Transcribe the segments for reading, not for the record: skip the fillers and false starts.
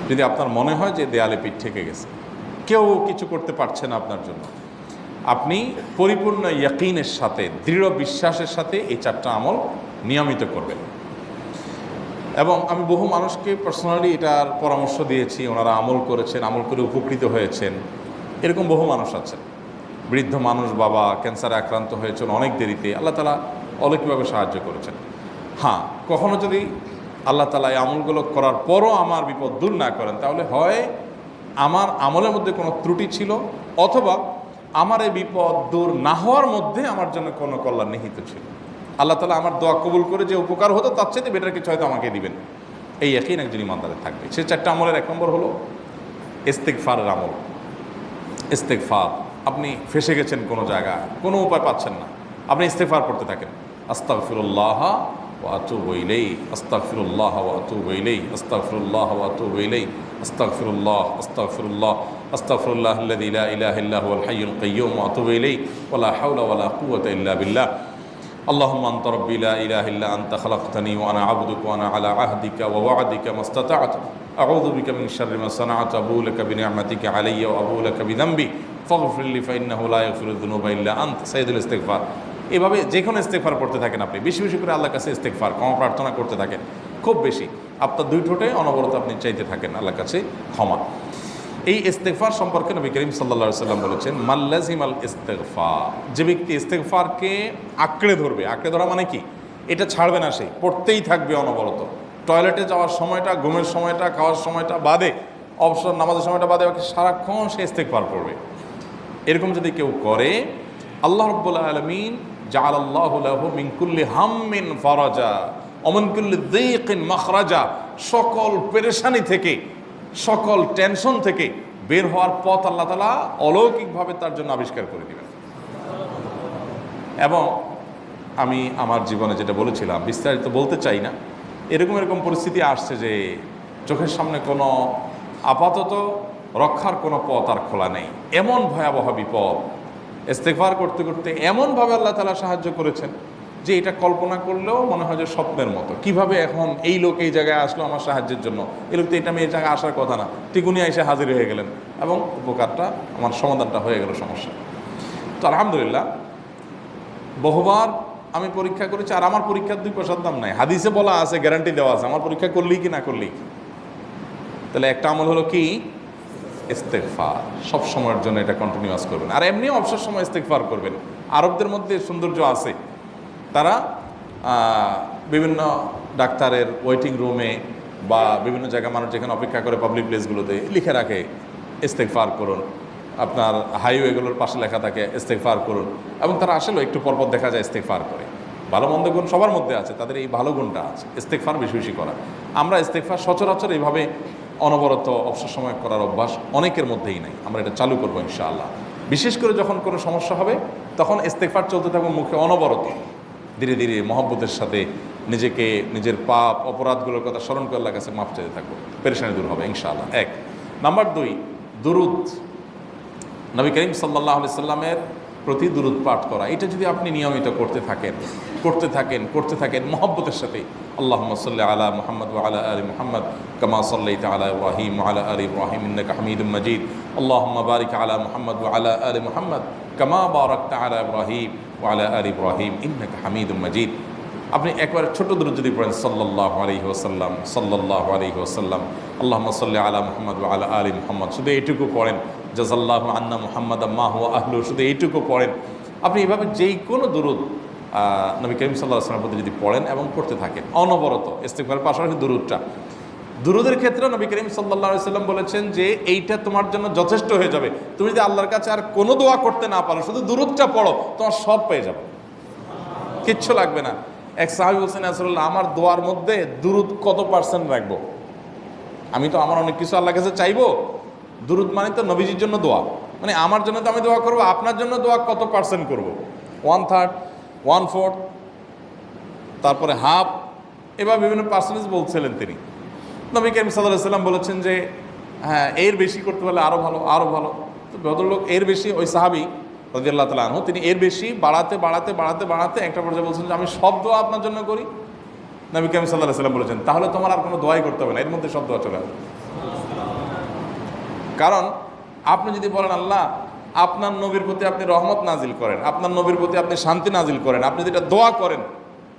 যদি আপনার মনে হয় যে দেয়ালে পিঠ ঠেকে গেছে, কেউ কিছু করতে পারছে না আপনার জন্য, আপনি পরিপূর্ণ ইয়াকিনের সাথে, দৃঢ় বিশ্বাসের সাথে এই 4টা আমল নিয়মিত করবেন। এবং আমি বহু মানুষকে পার্সোনালি এটার পরামর্শ দিয়েছি, ওনারা আমল করেছেন, আমল করে উপকৃত হয়েছেন। এরকম বহু মানুষ আছেন, বৃদ্ধ মানুষ, বাবা ক্যান্সারে আক্রান্ত হয়েছেন অনেক দেরিতে, আল্লাহ তাআলা অলৌকিকভাবে সাহায্য করেছেন। হ্যাঁ, কখনো যদি আল্লাহ তাআলা এই আমলগুলো করার পরও আমার বিপদ দূর না করেন, তাহলে হয় আমার আমলের মধ্যে কোনো ত্রুটি ছিল, অথবা আমার এই বিপদ দূর না হওয়ার মধ্যে আমার জন্য কোনো কল্যাণ নিহিত ছিল। আল্লাহ তাআলা আমার দোয়া কবুল করে যে উপকার হতো তার চাইতে বেটার কিছু হয়তো আমাকে দিবেন, এই ইয়াকিন একজন ইমানদারের থাকবে। সে 4টা আমলের 1 নম্বর হলো ইস্তেগফারের আমল। ইস্তেগফার, আপনি ফেসে গেছেন কোনো জায়গায়, কোনো উপায় পাচ্ছেন না, আপনি ইস্তেগফার করতে থাকেন। আস্তাগফিরুল্লাহ ওয়া আতুবু ইলাইহি, আস্তাগফিরুল্লাহ ওয়া আতুবু ইলাইহি, আস্তাগফিরুল্লাহ ওয়া আতুবু ইলাইহি, আস্তাগফিরুল্লাহ, আস্তাগফিরুল্লাহ, আস্তাগফিরুল্লাহাল্লাযী লা ইলাহা ইল্লা হুয়াল হাইয়ুল কাইয়্যুম ওয়া আতুবু ইলাইহি ওয়া লা হাওলা ওয়া লা কুওয়াতা ইল্লা বিল্লাহ। আল্লাহুম্মা আনতা রাব্বী লা ইলাহা ইল্লা আনতা খালাকতানি ওয়া আনা আবদুকা ওয়া আনা আলা আহদিকা ওয়া ওয়া'দিকা মাস্তাতা'তু আউযু বিকা মিন শাররি মা সানা'তু আবুউ লাকা বিনি'মাতিকা আলাইয়া ওয়া আবুউ লাকা বিযামবি ফাগফির লি ফাইন্নাহু লা ইয়াগফিরুয যুনুবা ইল্লা আনতা। সাইয়্যিদুল ইস্তিগফার। এভাবে যে কোনো ইস্তেগফার করতে থাকেন, আপনি বেশি বেশি করে আল্লাহর কাছে ইস্তেগফার, ক্ষমা প্রার্থনা করতে থাকেন, খুব বেশি। আপনার 2 ঠোঁটে অনবরত আপনি চাইতে থাকেন আল্লাহর কাছে ক্ষমা। এই ইস্তেগফার সম্পর্কে নবী করিম সাল্লাল্লাহু আলাইহি ওয়াসাল্লাম বলেছেন, মাল্লাজিমাল ইস্তেগফার, যে ব্যক্তি ইস্তেগফারকে আঁকড়ে ধরবে, আঁকড়ে ধরা মানে কি, এটা ছাড়বে না, সে পড়তেই থাকবে অনবরত। টয়লেটে যাওয়ার সময়টা, ঘুমের সময়টা, খাওয়ার সময়টা বাদে, অবসর নামাজের সময়টা বাদে, সারাক্ষণ সে ইস্তেগফার পড়বে। এরকম যদি কেউ করে, আল্লাহ রাব্বুল আলামিন জাআলাল্লাহু লাহু মিন কুল্লি হাম্মিন ফারাজা ওয়া মিন কুল্লি যায়কিন মাখরাজা, সকল পেরেশানি থেকে, সকল টেনশন থেকে বের হওয়ার পথ আল্লাহ তাআলা অলৌকিকভাবে তার জন্য আবিষ্কার করে দিবেন। এবং আমি আমার জীবনে যেটা বলেছিলাম, বিস্তারিত বলতে চাই না, এরকম পরিস্থিতি আসছে যে চোখের সামনে কোনো আপাতত রক্ষার কোনো পথ আর খোলা নেই, এমন ভয়াবহ বিপদ। ইস্তেগফার করতে করতে এমনভাবে আল্লাহ তাআলা সাহায্য করেছেন যে এটা কল্পনা করলেও মনে হয় যে স্বপ্নের মতো। কিভাবে এখন এই লোক এই জায়গায় আসলো আমার সাহায্যের জন্য, এই লোক তো এটা আমি এই জায়গায় আসার কথা না, ঠিক উনি এসে হাজির হয়ে গেলেন এবং উপকারটা, আমার সমাধানটা হয়ে গেল সমস্যা। তো আলহামদুলিল্লাহ, বহুবার আমি পরীক্ষা করেছি, আর আমার পরীক্ষার 2 পয়সার দাম নাই। হাদিসে বলা আছে, গ্যারান্টি দেওয়া আছে, আমার পরীক্ষা করলেই কি না করলেই। তাহলে একটা আমল হলো কি, ইস্তেগফার। সব সময়ের জন্য এটা কন্টিনিউয়াস করবেন, আর এমনিও অবসর সময় ইস্তেগফার করবেন। আরবদের মধ্যে সৌন্দর্য আছে, তারা বিভিন্ন ডাক্তারের ওয়েটিং রুমে বা বিভিন্ন জায়গায় মানুষ যেখানে অপেক্ষা করে পাবলিক প্লেসগুলোতে লিখে রাখে ইস্তেগফার করুন, আপনার হাইওয়েগুলোর পাশে লেখা থাকে ইস্তেগফার করুন, এবং তারা আসলে একটু পরপর দেখা যায় ইস্তেগফার করে। ভালো মন্দ গুণ সবার মধ্যে আছে, তাদের এই ভালো গুণটা আছে, ইস্তেগফার বেশি বেশি করা। আমরা ইস্তেগফার সচরাচর এইভাবে অনবরত অবসর সময় করার অভ্যাস অনেকের মধ্যেই নাই। আমরা এটা চালু করবো ইনশাআল্লাহ। বিশেষ করে যখন কোনো সমস্যা হবে, তখন ইস্তেগফার চলতে থাকবে মুখে অনবরত। ধীরে ধীরে মহব্বতের সাথে নিজেকে, নিজের পাপ অপরাধগুলোর কথা স্মরণ করে আল্লাহর কাছে মাফ চাইতে থাকবো, পেরেশানি দূর হবে ইনশাআল্লাহ। 1 নাম্বার 2, দুরুদ। নবী করিম সাল্লাল্লাহু আলাইহি সাল্লামের প্রতি দুরুদ পাঠ করা, এটা যদি আপনি নিয়মিত করতে থাকেন মহব্বতের সাথে, আল্লাহুম্মা সাল্লি আলা মুহাম্মদ ওয়া আলা আলি মুহাম্মদ কামা সাল্লাইতা আলা ইব্রাহিম ওয়া আলা আলি ইব্রাহিম ইন্নাকা হামিদুম মাজিদ, আল্লাহুম্মা বারিক আলা মুহাম্মদ ওয়া আলা আলি মুহাম্মদ কামা বারাকতা আলা ইব্রাহিম ওয়া আলা আলি ইব্রাহিম ইন্নাকা হামিদুম মাজিদ। আপনি একবার ছোট দুরূদ যদি পড়েন, সাল্লাল্লাহু আলাইহি ওয়াসাল্লাম, সাল্লাল্লাহু আলাইহি ওয়াসাল্লাম, আল্লাহুম্মা সাল্লি আলা মুহাম্মদ ওয়া আলা আলি মুহাম্মদ, শুধু এইটুকু পড়েন। জাযাল্লাহু আন্না মুহাম্মাদাম মা হুয়া আহলু, শুধু এইটুকু পড়েন। আপনি এভাবে যেই কোনো দুরূদ নবী করিম সাল্লাল্লাহু আলাইহি ওয়াসাল্লামের প্রতি যদি পড়েন এবং পড়তে থাকেন অনবরত, ইস্তেগফারের পাশাপাশি দুরূদের ক্ষেত্রে নবী করিম সাল্লাল্লাহু আলাইহি ওয়াসাল্লাম বলেছেন যে এইটা তোমার জন্য যথেষ্ট হয়ে যাবে। তুমি যদি আল্লাহর কাছে আর কোনো দোয়া করতে না পারো, শুধু দুরূদটা পড়ো, তোমার সব পেয়ে যাবে, কিচ্ছু লাগবে না। এক সাহাবী বলছেন, রাসূলুল্লাহ, আমার দোয়ার মধ্যে দুরূদ কত % রাখবো? আমি তো আমার অনেক কিছু আল্লাহর কাছে চাইবো, দুরূদ মানে তো নবীজির জন্য দোয়া, মানে আমার জন্য তো আমি দোয়া করবো, আপনার জন্য দোয়া কত % করবো? 1/3, 1/4, তারপরে হাফ, এবার বিভিন্ন পার্সেন্টেজ বলছিলেন তিনি। নবী করিম সাল্লাল্লাহু আলাইহি ওয়াসাল্লাম বলেছেন যে হ্যাঁ, এর বেশি করতে পারলে আরও ভালো, আরও ভালো। তো ভদ্রলোক এর বেশি, ওই সাহাবী রাদিয়াল্লাহু তাআলা আনহু, তিনি এর বেশি বাড়াতে একটা পর্যায়ে বলছেন যে আমি সব দোয়া আপনার জন্য করি। নবী করিম সাল্লাল্লাহু আলাইহি ওয়াসাল্লাম বলেছেন, তাহলে তোমার আর কোনো দোয়াই করতে হবে না, এর মধ্যে সব দোয়া চলে আসবে। কারণ আপনি যদি বলেন আল্লাহ আপনার নবীর প্রতি আপনি রহমত নাজিল করেন, আপনার নবীর প্রতি আপনি শান্তি নাজিল করেন, আপনি যেটা দোয়া করেন,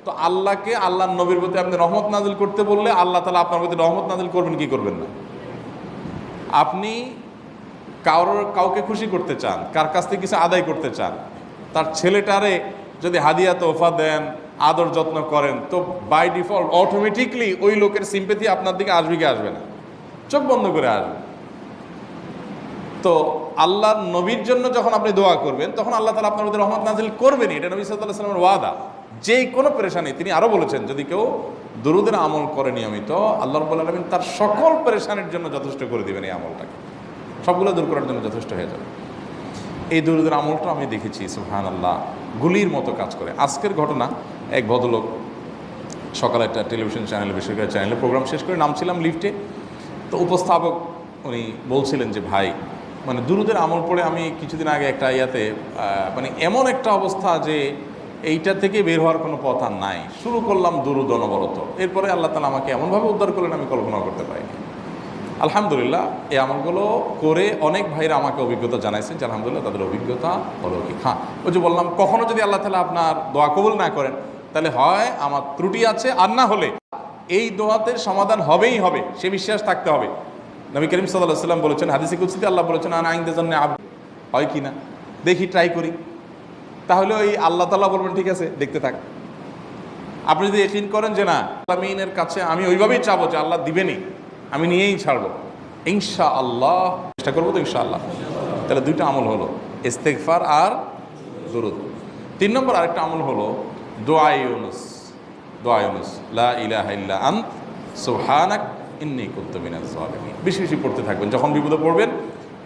তো আল্লাহকে আল্লাহর নবীর প্রতি আপনি রহমত নাজিল করতে বললে আল্লাহ তাআলা আপনার প্রতি রহমত নাজিল করবেন কি করবেন না? আপনি কাউকে খুশি করতে চান, কার কাছ থেকে কিছু আদায় করতে চান, তার ছেলেটারে যদি হাদিয়া তোহফা দেন, আদর যত্ন করেন, তো বাই ডিফল্ট অটোমেটিকলি ওই লোকের সিম্পেথি আপনার দিকে আসবে কি আসবে না? চোখ বন্ধ করে আসবে। তো আল্লাহর নবীর জন্য যখন আপনি দোয়া করবেন তখন আল্লাহ তাআলা আপনার প্রতি রহমত নাজিল করবেনই, এটা নবী সাল্লাল্লাহু আলাইহি ওয়াসাল্লামের ওয়াদা। যেই কোনো পেরেশানি, তিনি আরো বলেছেন যদি কেউ দুরূদের আমল করে নিয়মিত, আল্লাহ রাব্বুল আলামিন তার সকল পেরেশানির জন্য যথেষ্ট করে দিবেন। এই আমলটাকে সবগুলো দূর করার জন্য যথেষ্ট হয়ে যাবে। এই দুরূদের আমলটা আমি দেখেছি সুবহানাল্লাহ গুলির মতো কাজ করে। আজকের ঘটনা, এক ভদ্রলোক সকালে একটা টেলিভিশন চ্যানেল, বেসরকারি চ্যানেলে প্রোগ্রাম শেষ করে নামছিলাম লিফটে, তো উপস্থাপক উনি বলছিলেন যে ভাই মানে দুরূদের আমল পড়ে আমি কিছুদিন আগে একটা ইয়াতে মানে এমন একটা অবস্থা যে এইটা থেকে বের হওয়ার কোনো পথ আর নাই, শুরু করলাম দুরূদ অনবরত, এরপরে আল্লাহ তাআলা আমাকে এমনভাবে উদ্ধার করলেন আমি কল্পনা করতে পারিনি। আলহামদুলিল্লাহ এই আমলগুলো করে অনেক ভাইরা আমাকে অভিজ্ঞতা জানাইছেন যে আলহামদুলিল্লাহ তাদের অভিজ্ঞতা হলো কি। হ্যাঁ, ওই যে বললাম কখনো যদি আল্লাহ তাআলা আপনার দোয়া কবুল না করেন তাহলে হয় আমার ত্রুটি আছে, আর না হলে এই দোয়াতে সমাধান হবেই হবে, সে বিশ্বাস থাকতে হবে। নবী করিম সাল্লাল্লাহু আলাইহি ওয়াসাল্লাম বলেছেন, হাদিসে কুদসিতে আল্লাহ বলেছেন আনা ইনদা জান্নি আবদি, হয় কি না দেখি, ট্রাই করি, তাহলে ওই আল্লাহ তাআলা বলবেন ঠিক আছে দেখতে থাক। আপনি যদি ইয়াকিন করেন যে না আমিনের কাছে আমি ওইভাবেই চাবো যে আল্লাহ দিবেনই, আমি নিয়েই ছাড়বো ইনশাআল্লাহ, চেষ্টা করবো তো ইনশাআল্লাহ, তাহলে দুইটা আমল হলো ইস্তেগফার আর দুরূদ। 3 নম্বর আরেকটা আমল হলো দোয়া ইউনুস। দোয়া ইউনুস, লা ইলাহা ইল্লা আন্ত সুবহানাক ইন্নী কুনতু মিনাজ জালিমিন। বেশি বেশি পড়তে থাকবেন, যখন বিপদে পড়বেন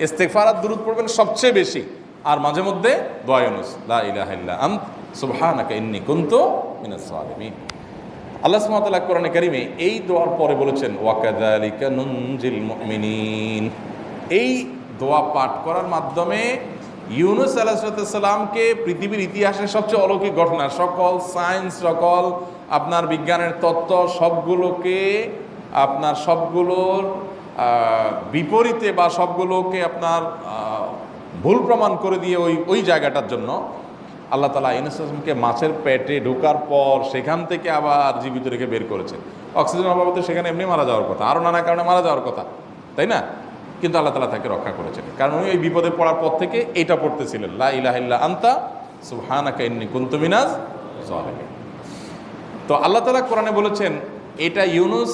ইস্তেগফার আর দুরূদ পড়বেন সবচেয়ে বেশি, আর মাঝে মধ্যে দোয়া ইউনুস, লা ইলাহা ইল্লা আন্ত সুবহানাকা ইন্নী কুনতু মিনাজ জালিমিন। আল্লাহ সুবহানাহু ওয়া তাআলা কোরআনে কারিমে এই দোয়ার পরে বলেছেন ওয়াকাযালিকা নুনজিল মুমিনিন। এই দোয়া পাঠ করার মাধ্যমে ইউনুস আলাইহিস সালামকে পৃথিবীর ইতিহাসের সবচেয়ে অলৌকিক ঘটনা, সকল সায়েন্স, সকল আপনার বিজ্ঞানের তত্ত্ব সবগুলোকে আপনার সবগুলোর বিপরীতে বা সবগুলোকে আপনার ভুল প্রমাণ করে দিয়ে ওই জায়গাটার জন্য আল্লাহ তাআলা ইউনুস আলাইহিসকে মাছের পেটে ঢোকার পর সেখান থেকে আবার জীবিত রেখে বের করেছেন। অক্সিজেন অভাবে তো সেখানে এমনি মারা যাওয়ার কথা, আরও নানা কারণে মারা যাওয়ার কথা, তাই না? কিন্তু আল্লাহ তাআলা তাকে রক্ষা করেছেন, কারণ উনি ওই বিপদে পড়ার পর থেকে এইটা পড়তেছিলেন, লা ইলাহা ইল্লা আনতা সুবহানাকা ইন্নী কুনতু মিনাজ জালিমিন। তো আল্লাহ তাআলা কোরআনে বলেছেন এটা ইউনুস,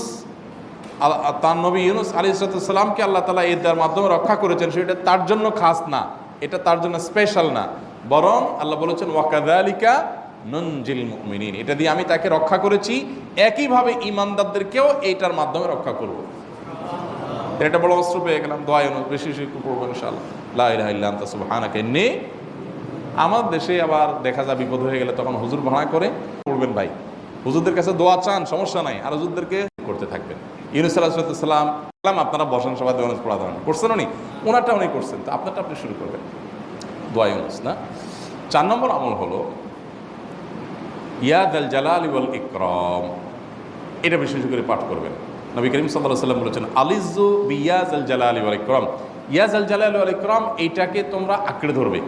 তার নবী ইউনুস আলাইহিস সালামকে আল্লাহ তাআলা এর দ্বারার মাধ্যমে রক্ষা করেছেন, সেটা তার জন্য খাস না, এটা তার জন্য স্পেশাল না, বরং আল্লাহ বলেছেন ওয়াকাযালিকা নুনজিল মুমিনিন, এটা দিয়ে আমি তাকে রক্ষা করেছি, একইভাবে ঈমানদারদেরকেও এইটার মাধ্যমে রক্ষা করব। এটা বড় অস্ত্র পেয়ে গেলাম। দোয়া ইউনুস বেশি বেশি পড়বো ইনশাআল্লাহ, লা ইলাহা ইল্লা আনতা সুবহানাকা ইন্নী। আমার দেশে আবার দেখা যায় বিপদ হয়ে গেলে তখন হুজুর ভাড়া করে পড়বেন ভাই, হুজুরদের কাছে দোয়া চান সমস্যা নাই, আর হুজুরদেরকে করতে থাকবেন। ইউনুস আলাইহিস সালাম আপনারা বসেন সবাই দোয়া ইউনুস পড়া ধরেন করছেন, উনি ওনারটা উনি করছেন, তো আপনারটা আপনি শুরু করবেন দোয়া ইউনুস না। 4 নম্বর আমল হলো ইয়া যাল জালালি ওয়াল ইকরাম, এটা বিশেষ করে পাঠ করবেন। নবী করিম সাল্লাল্লাহু আলাইহি ওয়াসাল্লাম বলেছেন আলিজু বিয়া যাল জালালি ওয়াল ইকরাম, ইয়া যাল জালালি ওয়াল ইকরাম এইটাকে তোমরা আঁকড়ে ধরবে।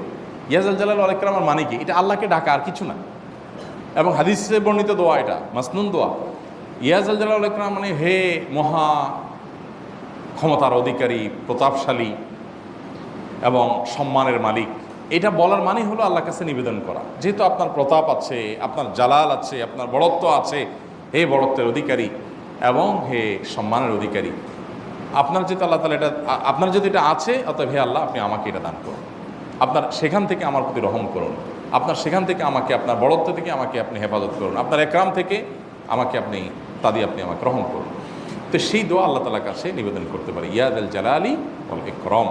ইয়া যাল জালালি ওয়াল ইকরামের মানে কি? এটা আল্লাহকে ডাকা, আর কিছু না, এবং হাদিসে বর্ণিত দোয়া, এটা মাসনুন দোয়া। ইয়া যাল জালালি ওয়াল ইকরাম মানে হে মহা ক্ষমতার অধিকারী, প্রতাপশালী এবং সম্মানের মালিক, এটা বলার মানে হলো আল্লাহর কাছে নিবেদন করা, যেহেতু আপনার প্রতাপ আছে, আপনার জালাল আছে, আপনার বড়ত্ব আছে, হে বড়ত্বের অধিকারী এবং হে সম্মানের অধিকারী, আপনার যেহেতু আল্লাহ তাআলা এটা, আপনার যদি এটা আছে, অতএব হে আল্লাহ আপনি আমাকে এটা দান করুন, আপনার সেখান থেকে আমার প্রতি রহম করুন, আপনার সেখান থেকে আমাকে, আপনার বড়ত্ব থেকে আমাকে আপনি হেফাজত করুন, আপনার একরাম থেকে আমাকে আপনি আপনি আমাকে রহম করুন। তো সেই দোয়া আল্লাহ তাআলার কাছে নিবেদন করতে পারি, ইয়া যাল জালালি ওয়াল ইকরাম।